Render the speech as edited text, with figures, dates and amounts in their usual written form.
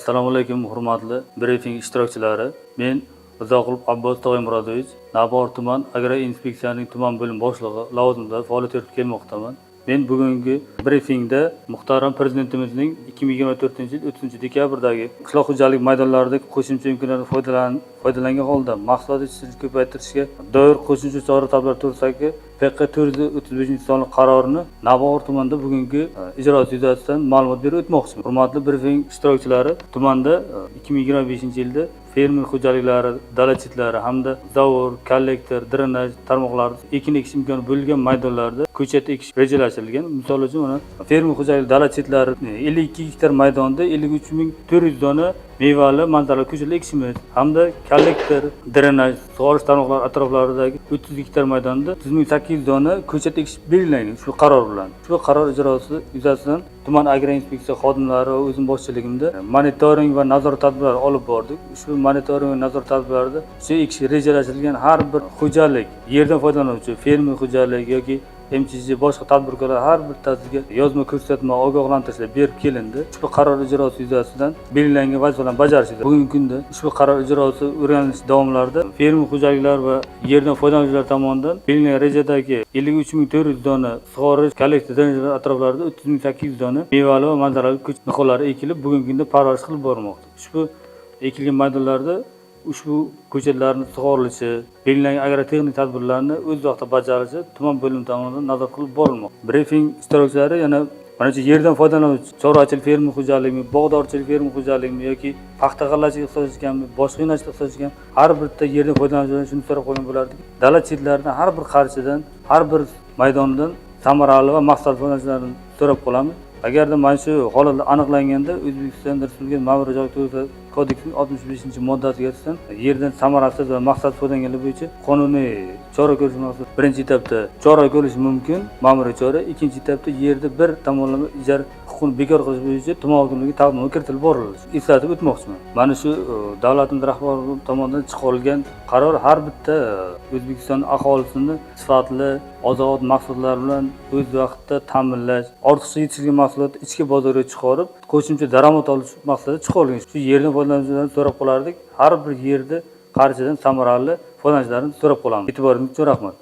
Assalomu alaykum, hurmatli brifing ishtirokchilari. Men Uzoqulov Abbos Tog'aymurodovich, Navbahor tuman agroinspeksiyaning tuman bo'lim boshlig'i lavozimida faoliyat yuritib kelmoqdaman. Men bugungi brifingda muhtaram prezidentimizning 2024-yil 3-dekabrdagi qishloq xo'jalik maydonlaridagi qo'shimcha imkoniyatlardan foydalangan holda mahsulot yetishtirishni ko'paytirishga doir qo'shimcha chora-tadbirlar to'g'risidagi PQ 435-sonli qarorini Navbahor tumanida bugungi ijrosi yuzasidan ma'lumot berib o'tmoqchiman. Hurmatli brifing ishtirokchilari, tumanda 2025-yilda fermer xo'jaliklari, dala chetlari hamda zavor, kollektor, drenaj tarmoqlari ekin ekish imkoni bo'lgan maydonlarda ko'chat ekish rejalashtirilgan. Misol uchun mana fermer xo'jaligi dala chetlari 52 gektar maydonda 53400 dona mevali manzarali ko'chatlar ekishimiz hamda kollektor, drenaj sug'orish tarmoqlari atroflaridagi 30 gektar maydonda 3800 dona ko'chat ekish belgilangan shu qaror bilan. Shu qaror ijrosi yuzasidan tuman agroinspeksiya xodimlari va o'zim boshchiligimda monitoring va nazorat tadbirlari olib bordik. Shu monitoring va nazorat tadbirlarida shu ekish rejalashtirilgan har bir xo'jalik, yerdan foydalanuvchi fermer xo'jaligi yoki MCC boshqa tadbirkorlar har bittasiga yozma ko'rsatma ogohlantirishlar berib kelindi. Ushbu qaror ijrosi yuzasidan belgilangan vazifalarni bajarishdi. Bugungi kunda ushbu qaror ijrosi o'rganish davomlarida fermer xo'jaliklari va yerdan foydalanuvchilar tomonidan belgilangan rejadagi 53400 dona sug'orish kollektor drenajlar atroflarida 3800 dona mevali va manzarali ko'chat nihollari ekilib, bugungi kunda parvarish qilib bormoqda. Ushbu ekilgan maydonlarda ushbu ko'chatlarning sug'orilishi, belgilangan agrotexnik tadbirlarni o'z vaqtida bajarilishi tuman bo'limi tomonidan nazorat qilib borilmoqda. Brifing ishtirokchilari yana mana shu yerdan foydalanuvchi chorvachilik fermer xo'jaligimi, bog'dorchilik fermer xo'jaligimi yoki paxta g'allachiga ixtisoslashganmi, boshqa yo'nalishda ixtisoslashgan har bitta yerdan foydalanuvchilardan shuni so'rab qo'ygan bo'lardik. Dala chetlaridan har bir qarshidan, har bir maydondan samarali va maqsadli foydalanishlarni so'rab qolamiz. Agarda mana shu holatlar aniqlanganda O'zbekiston Respublikasi Ma'muriy xo'jalik to'g'risidagi kodeksning 65-moddasiga asosan yerdan samarasiz va maqsadsiz foydalanganlik bo'yicha qonuniy chora ko'rish maqsadida birinchi etapda chora ko'rish mumkin, ma'muriy chora, ikkinchi etapda yerda bir tomonlama ijara huquqini bekor qilish bo'yicha tuman hokimligi taqdimoti kiritilib boriladi. Eslatib o'tmoqchiman. Mana shu davlatimiz rahbari tomonidan chiqarilgan qaror har bitta O'zbekiston aholisini sifatli oziq-ovqat mahsulotlari bilan o'z vaqtida ta'minlash, ortiqcha yetishtirilgan mahsulotni ichki bozorga chiqarib, qo'shimcha daromad olish maqsadida chiqarilgan. Shu yerdan foydalanuvchilardan so'rab qolardik. Har bir yerda qarshidan samarali foydalanishlarni so'rab qolamiz. E'tiboringiz uchun rahmat.